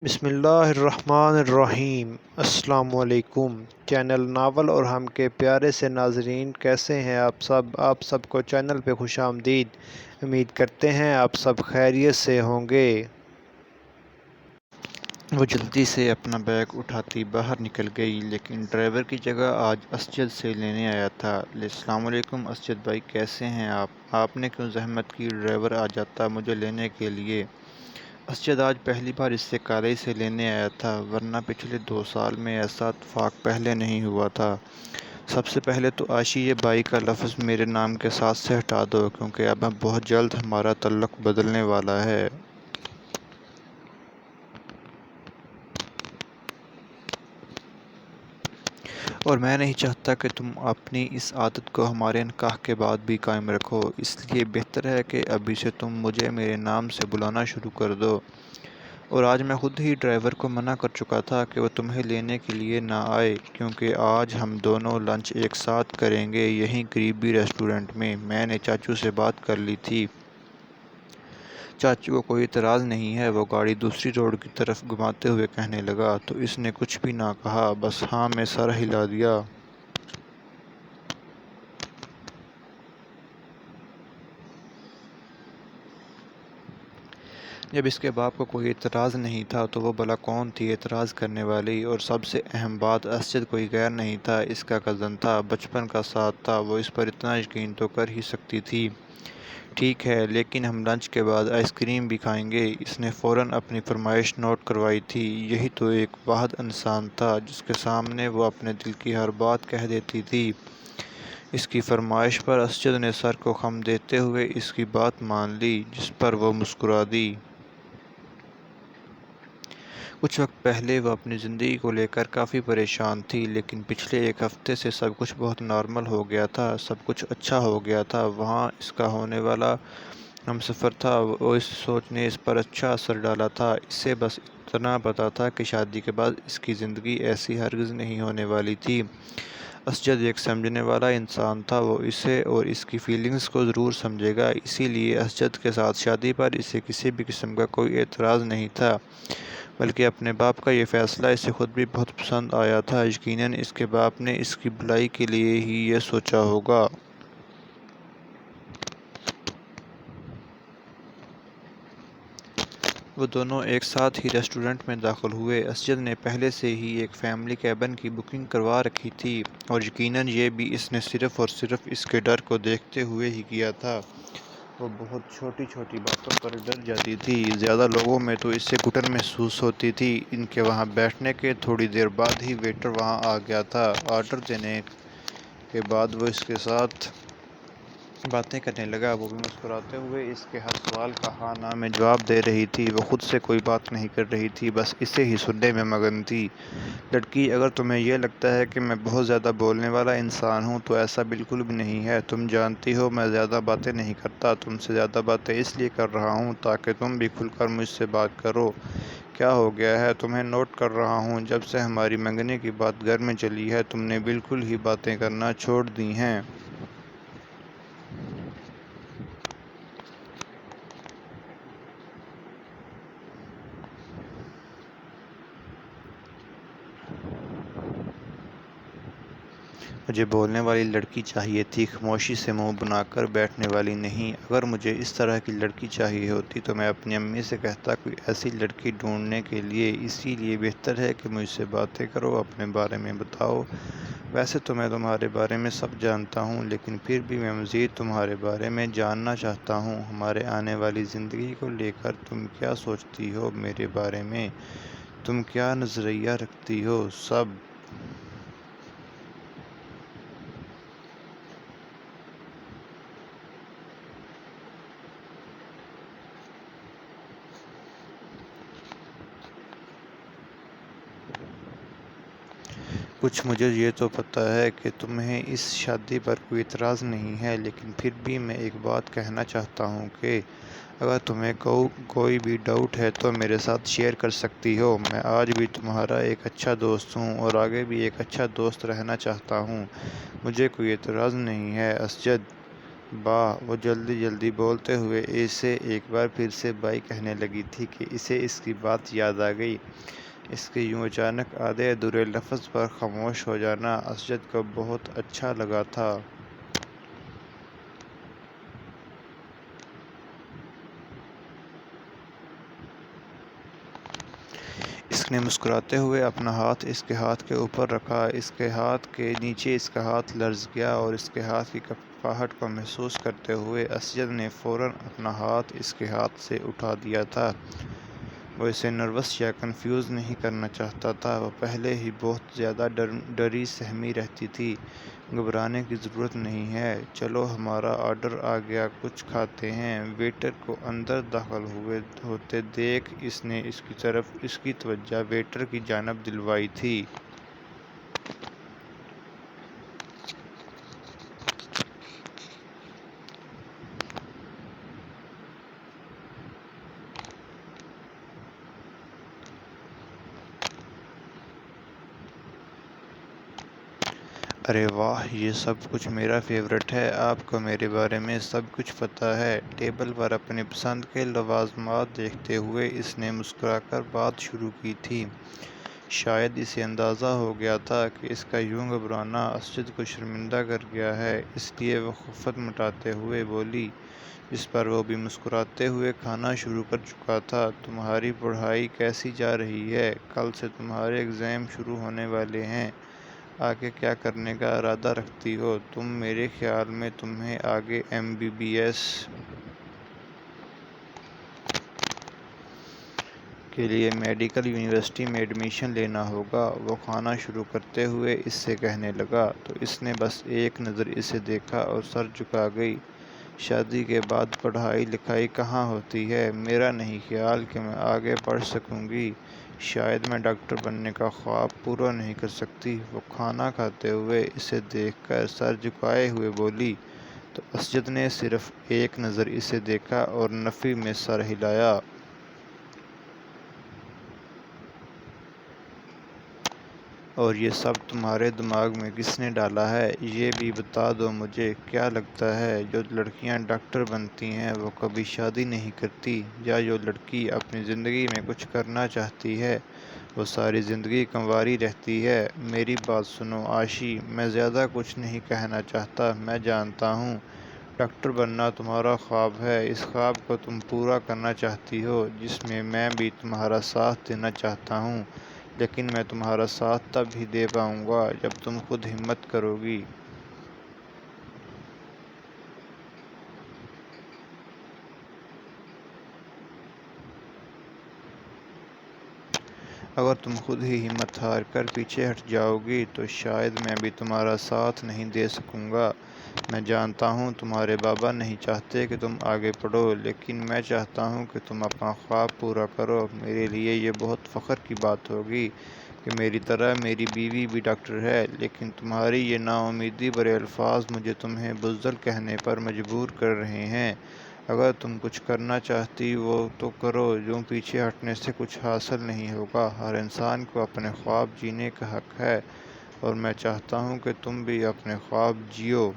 بسم اللہ الرحمن الرحیم۔ السلام علیکم چینل ناول اور ہم کے پیارے سے ناظرین، کیسے ہیں آپ سب کو چینل پہ خوش آمدید۔ امید کرتے ہیں آپ سب خیریت سے ہوں گے۔ وہ جلدی سے اپنا بیگ اٹھاتی باہر نکل گئی، لیکن ڈرائیور کی جگہ آج اسجد سے لینے آیا تھا۔ السلام علیکم اسجد بھائی، کیسے ہیں آپ نے کیوں زحمت کی؟ ڈرائیور آ جاتا مجھے لینے کے لیے۔ اسجد آج پہلی بار اس سے کالج سے لینے آیا تھا، ورنہ پچھلے 2 سال میں ایسا اتفاق پہلے نہیں ہوا تھا۔ سب سے پہلے تو عاشی یہ بھائی کا لفظ میرے نام کے ساتھ سے ہٹا دو، کیونکہ اب بہت جلد ہمارا تعلق بدلنے والا ہے۔ اور میں نہیں چاہتا کہ تم اپنی اس عادت کو ہمارے نکاح کے بعد بھی قائم رکھو، اس لیے بہتر ہے کہ ابھی سے تم مجھے میرے نام سے بلانا شروع کر دو۔ اور آج میں خود ہی ڈرائیور کو منع کر چکا تھا کہ وہ تمہیں لینے کے لیے نہ آئے، کیونکہ آج ہم دونوں لنچ ایک ساتھ کریں گے یہیں قریبی ریسٹورنٹ میں۔ میں نے چاچو سے بات کر لی تھی۔ چاچو کو کوئی اعتراض نہیں ہے۔ وہ گاڑی دوسری روڈ کی طرف گھماتے ہوئے کہنے لگا، تو اس نے کچھ بھی نہ کہا، بس ہاں میں سر ہلا دیا۔ جب اس کے باپ کو کوئی اعتراض نہیں تھا تو وہ بھلا کون تھی اعتراض کرنے والی؟ اور سب سے اہم بات، اسجد کوئی غیر نہیں تھا، اس کا کزن تھا، بچپن کا ساتھ تھا، وہ اس پر اتنا یقین تو کر ہی سکتی تھی۔ ٹھیک ہے، لیکن ہم لنچ کے بعد آئس کریم بھی کھائیں گے، اس نے فوراً اپنی فرمائش نوٹ کروائی تھی۔ یہی تو ایک واحد انسان تھا جس کے سامنے وہ اپنے دل کی ہر بات کہہ دیتی تھی۔ اس کی فرمائش پر اسجد نے سر کو خم دیتے ہوئے اس کی بات مان لی، جس پر وہ مسکرا دی۔ کچھ وقت پہلے وہ اپنی زندگی کو لے کر کافی پریشان تھی، لیکن پچھلے ایک ہفتے سے سب کچھ بہت نارمل ہو گیا تھا، سب کچھ اچھا ہو گیا تھا۔ وہاں اس کا ہونے والا ہمسفر تھا، وہ اس سوچ نے اس پر اچھا اثر ڈالا تھا۔ اسے بس اتنا پتا تھا کہ شادی کے بعد اس کی زندگی ایسی ہرگز نہیں ہونے والی تھی۔ اسجد ایک سمجھنے والا انسان تھا، وہ اسے اور اس کی فیلنگز کو ضرور سمجھے گا، اسی لیے اسجد کے ساتھ شادی پر اسے کسی بھی قسم کا کوئی اعتراض نہیں تھا، بلکہ اپنے باپ کا یہ فیصلہ اسے خود بھی بہت پسند آیا تھا۔ یقیناً اس کے باپ نے اس کی بھلائی کے لیے ہی یہ سوچا ہوگا۔ وہ دونوں ایک ساتھ ہی ریسٹورنٹ میں داخل ہوئے۔ اسجد نے پہلے سے ہی ایک فیملی کیبن کی بکنگ کروا رکھی تھی، اور یقیناً یہ بھی اس نے صرف اور صرف اس کے ڈر کو دیکھتے ہوئے ہی کیا تھا۔ وہ بہت چھوٹی چھوٹی باتوں پر ڈر جاتی تھی، زیادہ لوگوں میں تو اس سے گھٹن محسوس ہوتی تھی۔ ان کے وہاں بیٹھنے کے تھوڑی دیر بعد ہی ویٹر وہاں آ گیا تھا۔ آرڈر دینے کے بعد وہ اس کے ساتھ باتیں کرنے لگا، وہ بھی مسکراتے ہوئے اس کے ہر سوال کا ہاں نہ میں جواب دے رہی تھی۔ وہ خود سے کوئی بات نہیں کر رہی تھی، بس اسے ہی سننے میں مگن تھی۔ لڑکی، اگر تمہیں یہ لگتا ہے کہ میں بہت زیادہ بولنے والا انسان ہوں تو ایسا بالکل بھی نہیں ہے۔ تم جانتی ہو میں زیادہ باتیں نہیں کرتا، تم سے زیادہ باتیں اس لیے کر رہا ہوں تاکہ تم بھی کھل کر مجھ سے بات کرو۔ کیا ہو گیا ہے؟ تمہیں نوٹ کر رہا ہوں، جب سے ہماری منگنی کی بات گھر میں چلی ہے تم نے بالکل ہی باتیں کرنا چھوڑ دی ہیں۔ مجھے بولنے والی لڑکی چاہیے تھی، خاموشی سے منہ بنا کر بیٹھنے والی نہیں۔ اگر مجھے اس طرح کی لڑکی چاہیے ہوتی تو میں اپنی امی سے کہتا کوئی ایسی لڑکی ڈھونڈنے کے لیے۔ اسی لیے بہتر ہے کہ مجھ سے باتیں کرو، اپنے بارے میں بتاؤ۔ ویسے تو میں تمہارے بارے میں سب جانتا ہوں، لیکن پھر بھی میں مزید تمہارے بارے میں جاننا چاہتا ہوں۔ ہمارے آنے والی زندگی کو لے کر تم کیا سوچتی ہو میرے بارے میں؟ تم کیا نظریہ رکھتی ہو؟ سب کچھ مجھے یہ تو پتہ ہے کہ تمہیں اس شادی پر کوئی اعتراض نہیں ہے، لیکن پھر بھی میں ایک بات کہنا چاہتا ہوں کہ اگر تمہیں کوئی بھی ڈاؤٹ ہے تو میرے ساتھ شیئر کر سکتی ہو۔ میں آج بھی تمہارا ایک اچھا دوست ہوں اور آگے بھی ایک اچھا دوست رہنا چاہتا ہوں۔ مجھے کوئی اعتراض نہیں ہے اسجد۔ واہ! وہ جلدی جلدی بولتے ہوئے اسے ایک بار پھر سے بائی کہنے لگی تھی کہ اسے اس کی بات یاد آ گئی۔ اس کے یوں اچانک آدھے ادھورے لفظ پر خاموش ہو جانا اسجد کو بہت اچھا لگا تھا۔ اس نے مسکراتے ہوئے اپنا ہاتھ اس کے ہاتھ کے اوپر رکھا۔ اس کے ہاتھ کے نیچے اس کا ہاتھ لرز گیا اور اس کے ہاتھ کی کپکپاہٹ کو محسوس کرتے ہوئے اسجد نے فوراً اپنا ہاتھ اس کے ہاتھ سے اٹھا دیا تھا۔ وہ اسے نروس یا کنفیوز نہیں کرنا چاہتا تھا۔ وہ پہلے ہی بہت زیادہ ڈری سہمی رہتی تھی۔ گھبرانے کی ضرورت نہیں ہے، چلو ہمارا آرڈر آ گیا، کچھ کھاتے ہیں۔ ویٹر کو اندر داخل ہوتے دیکھ اس نے اس کی توجہ ویٹر کی جانب دلوائی تھی۔ ارے واہ، یہ سب کچھ میرا فیورٹ ہے۔ آپ کو میرے بارے میں سب کچھ پتہ ہے۔ ٹیبل پر اپنی پسند کے لوازمات دیکھتے ہوئے اس نے مسکرا کر بات شروع کی تھی۔ شاید اسے اندازہ ہو گیا تھا کہ اس کا یوں گھبرانا اسجد کو شرمندہ کر گیا ہے، اس لیے وہ خفت مٹاتے ہوئے بولی، جس پر وہ بھی مسکراتے ہوئے کھانا شروع کر چکا تھا۔ تمہاری پڑھائی کیسی جا رہی ہے؟ کل سے تمہارے ایگزام شروع ہونے والے ہیں۔ آگے کیا کرنے کا ارادہ رکھتی ہو تم؟ میرے خیال میں تمہیں آگے MBBS کے لیے میڈیکل یونیورسٹی میں ایڈمیشن لینا ہوگا۔ وہ کھانا شروع کرتے ہوئے اس سے کہنے لگا تو اس نے بس ایک نظر اسے دیکھا اور سر جھکا گئی۔ شادی کے بعد پڑھائی لکھائی کہاں ہوتی ہے؟ میرا نہیں خیال کہ میں آگے پڑھ سکوں گی۔ شاید میں ڈاکٹر بننے کا خواب پورا نہیں کر سکتی۔ وہ کھانا کھاتے ہوئے اسے دیکھ کر سر جھکائے ہوئے بولی تو اسجد نے صرف ایک نظر اسے دیکھا اور نفی میں سر ہلایا۔ اور یہ سب تمہارے دماغ میں کس نے ڈالا ہے؟ یہ بھی بتا دو مجھے، کیا لگتا ہے جو لڑکیاں ڈاکٹر بنتی ہیں وہ کبھی شادی نہیں کرتی؟ یا جو لڑکی اپنی زندگی میں کچھ کرنا چاہتی ہے وہ ساری زندگی کنواری رہتی ہے؟ میری بات سنو عاشی، میں زیادہ کچھ نہیں کہنا چاہتا۔ میں جانتا ہوں ڈاکٹر بننا تمہارا خواب ہے، اس خواب کو تم پورا کرنا چاہتی ہو، جس میں میں بھی تمہارا ساتھ دینا چاہتا ہوں، لیکن میں تمہارا ساتھ تب ہی دے پاؤں گا جب تم خود ہمت کرو گی۔ اگر تم خود ہی ہمت ہار کر پیچھے ہٹ جاؤ گی تو شاید میں بھی تمہارا ساتھ نہیں دے سکوں گا۔ میں جانتا ہوں تمہارے بابا نہیں چاہتے کہ تم آگے پڑھو، لیکن میں چاہتا ہوں کہ تم اپنا خواب پورا کرو۔ میرے لیے یہ بہت فخر کی بات ہوگی کہ میری طرح میری بیوی بھی ڈاکٹر ہے، لیکن تمہاری یہ نا امیدی بھرے الفاظ مجھے تمہیں بزدل کہنے پر مجبور کر رہے ہیں۔ اگر تم کچھ کرنا چاہتی ہو تو کرو، یوں پیچھے ہٹنے سے کچھ حاصل نہیں ہوگا۔ ہر انسان کو اپنے خواب جینے کا حق ہے اور میں چاہتا ہوں کہ تم بھی اپنے خواب جیو۔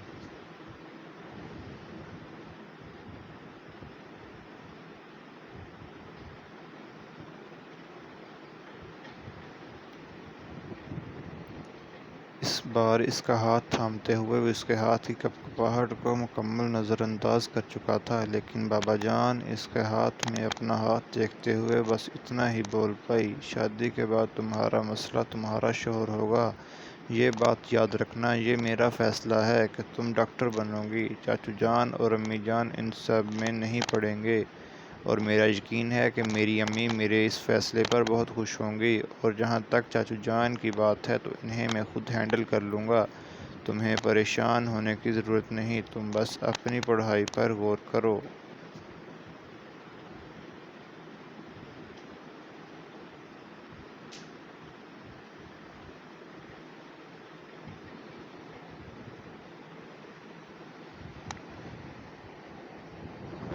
اس بار اس کا ہاتھ تھامتے ہوئے وہ اس کے ہاتھ کی کپکپاہٹ کو مکمل نظر انداز کر چکا تھا، لیکن بابا جان اس کے ہاتھ میں اپنا ہاتھ دیکھتے ہوئے بس اتنا ہی بول پائی، شادی کے بعد تمہارا مسئلہ تمہارا شوہر ہوگا۔ یہ بات یاد رکھنا، یہ میرا فیصلہ ہے کہ تم ڈاکٹر بنو گی۔ چاچو جان اور امی جان ان سب میں نہیں پڑیں گے، اور میرا یقین ہے کہ میری امی میرے اس فیصلے پر بہت خوش ہوں گی۔ اور جہاں تک چاچو جان کی بات ہے تو انہیں میں خود ہینڈل کر لوں گا، تمہیں پریشان ہونے کی ضرورت نہیں، تم بس اپنی پڑھائی پر غور کرو۔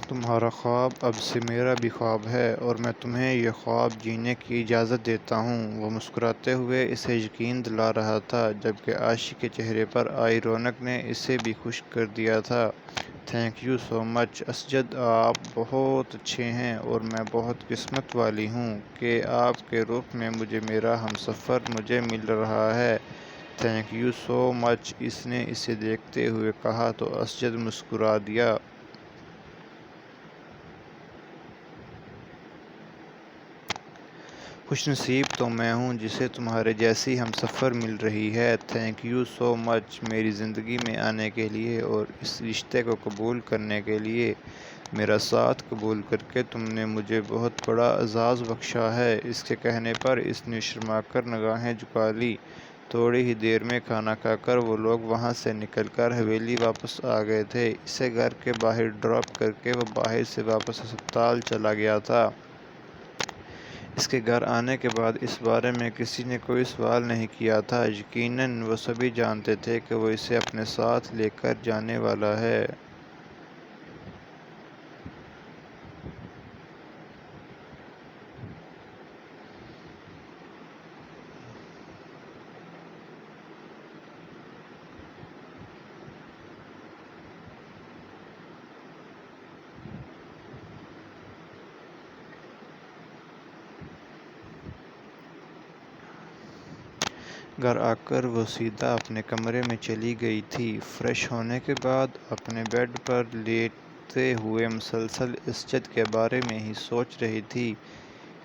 تمہارا خواب اب سے میرا بھی خواب ہے اور میں تمہیں یہ خواب جینے کی اجازت دیتا ہوں۔ وہ مسکراتے ہوئے اسے یقین دلا رہا تھا، جبکہ عاشی کے چہرے پر آئی رونق نے اسے بھی خوش کر دیا تھا۔ تھینک یو سو مچ اسجد، آپ بہت اچھے ہیں اور میں بہت قسمت والی ہوں کہ آپ کے روپ میں مجھے میرا ہمسفر مجھے مل رہا ہے۔ تھینک یو سو مچ، اس نے اسے دیکھتے ہوئے کہا تو اسجد مسکرا دیا۔ خوش نصیب تو میں ہوں جسے تمہارے جیسی ہمسفر مل رہی ہے۔ تھینک یو سو مچ میری زندگی میں آنے کے لیے اور اس رشتے کو قبول کرنے کے لیے۔ میرا ساتھ قبول کر کے تم نے مجھے بہت بڑا اعزاز بخشا ہے۔ اس کے کہنے پر اس نے شرما کر نگاہیں جھکا لی۔ تھوڑی ہی دیر میں کھانا کھا کر وہ لوگ وہاں سے نکل کر حویلی واپس آ گئے تھے۔ اسے گھر کے باہر ڈراپ کر کے وہ باہر سے واپس ہسپتال چلا گیا تھا۔ اس کے گھر آنے کے بعد اس بارے میں کسی نے کوئی سوال نہیں کیا تھا۔ یقیناً وہ سبھی جانتے تھے کہ وہ اسے اپنے ساتھ لے کر جانے والا ہے۔ گھر آ کر وہ سیدھا اپنے کمرے میں چلی گئی تھی۔ فریش ہونے کے بعد اپنے بیڈ پر لیٹتے ہوئے مسلسل اسجد کے بارے میں ہی سوچ رہی تھی۔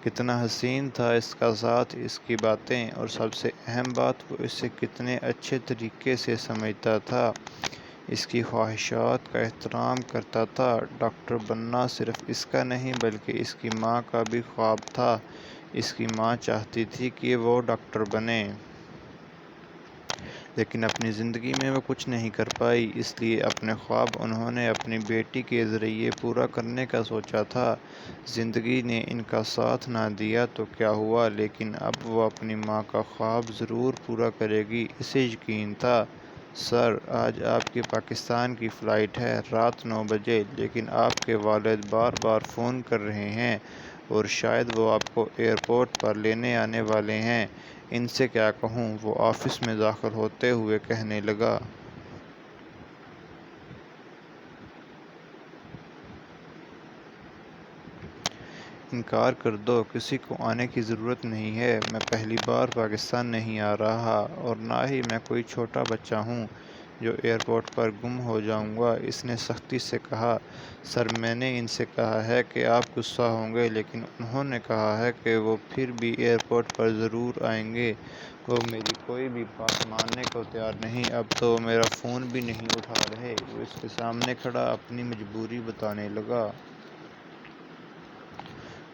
کتنا حسین تھا اس کا ساتھ، اس کی باتیں، اور سب سے اہم بات وہ اسے کتنے اچھے طریقے سے سمجھتا تھا، اس کی خواہشات کا احترام کرتا تھا۔ ڈاکٹر بننا صرف اس کا نہیں بلکہ اس کی ماں کا بھی خواب تھا۔ اس کی ماں چاہتی تھی کہ وہ ڈاکٹر بنے، لیکن اپنی زندگی میں وہ کچھ نہیں کر پائی، اس لیے اپنے خواب انہوں نے اپنی بیٹی کے ذریعے پورا کرنے کا سوچا تھا۔ زندگی نے ان کا ساتھ نہ دیا تو کیا ہوا، لیکن اب وہ اپنی ماں کا خواب ضرور پورا کرے گی، اسے یقین تھا۔ سر، آج آپ کی پاکستان کی فلائٹ ہے، رات 9 بجے، لیکن آپ کے والد بار بار فون کر رہے ہیں اور شاید وہ آپ کو ایئرپورٹ پر لینے آنے والے ہیں۔ ان سے کیا کہوں، وہ آفس میں داخل ہوتے ہوئے کہنے لگا۔ انکار کر دو، کسی کو آنے کی ضرورت نہیں ہے۔ میں پہلی بار پاکستان نہیں آ رہا اور نہ ہی میں کوئی چھوٹا بچہ ہوں جو ایئرپورٹ پر گم ہو جاؤں گا، اس نے سختی سے کہا۔ سر، میں نے ان سے کہا ہے کہ آپ غصہ ہوں گے، لیکن انہوں نے کہا ہے کہ وہ پھر بھی ایئرپورٹ پر ضرور آئیں گے۔ وہ میری کوئی بھی بات ماننے کو تیار نہیں، اب تو وہ میرا فون بھی نہیں اٹھا رہے۔ وہ اس کے سامنے کھڑا اپنی مجبوری بتانے لگا۔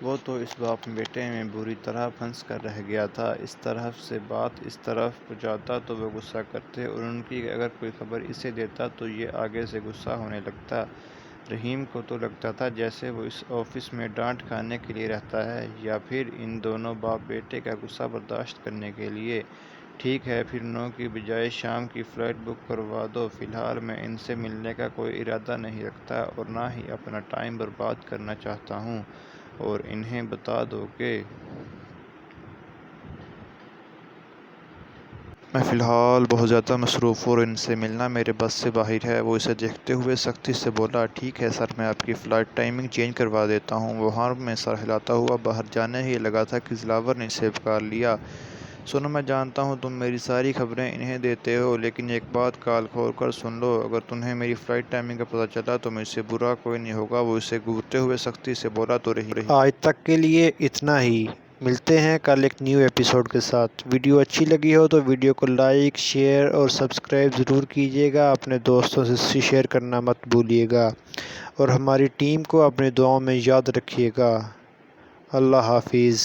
وہ تو اس باپ بیٹے میں بری طرح پھنس کر رہ گیا تھا۔ اس طرف سے بات اس طرف پہنچاتا تو وہ غصہ کرتے اور ان کی اگر کوئی خبر اسے دیتا تو یہ آگے سے غصہ ہونے لگتا۔ رحیم کو تو لگتا تھا جیسے وہ اس آفس میں ڈانٹ کھانے کے لیے رہتا ہے یا پھر ان دونوں باپ بیٹے کا غصہ برداشت کرنے کے لیے۔ ٹھیک ہے، پھر 9 کی بجائے شام کی فلائٹ بک کروا دو۔ فی الحال میں ان سے ملنے کا کوئی ارادہ نہیں رکھتا اور نہ ہی اپنا ٹائم برباد کرنا چاہتا ہوں، اور انہیں بتا دو کہ میں فی الحال بہت زیادہ مصروف ہوں اور ان سے ملنا میرے بس سے باہر ہے۔ وہ اسے دیکھتے ہوئے سختی سے بولا۔ ٹھیک ہے سر، میں آپ کی فلائٹ ٹائمنگ چینج کروا دیتا ہوں۔ وہ ہاں میں سر ہلاتا ہوا باہر جانے ہی لگا تھا کہ دلاور نے اسے پکار لیا۔ سنو، میں جانتا ہوں تم میری ساری خبریں انہیں دیتے ہو، لیکن ایک بات کان کھول کر سن لو، اگر تمہیں میری فلائٹ ٹائمنگ کا پتہ چلا تو مجھ سے برا کوئی نہیں ہوگا۔ وہ اسے گھورتے ہوئے سختی سے بولا تو رہی۔ آج تک کے لیے اتنا ہی، ملتے ہیں کل ایک نیو ایپیسوڈ کے ساتھ۔ ویڈیو اچھی لگی ہو تو ویڈیو کو لائک، شیئر اور سبسکرائب ضرور کیجیے گا۔ اپنے دوستوں سے شیئر کرنا مت بھولیے گا اور ہماری ٹیم کو اپنی دعاؤں میں یاد رکھیے گا۔ اللہ حافظ۔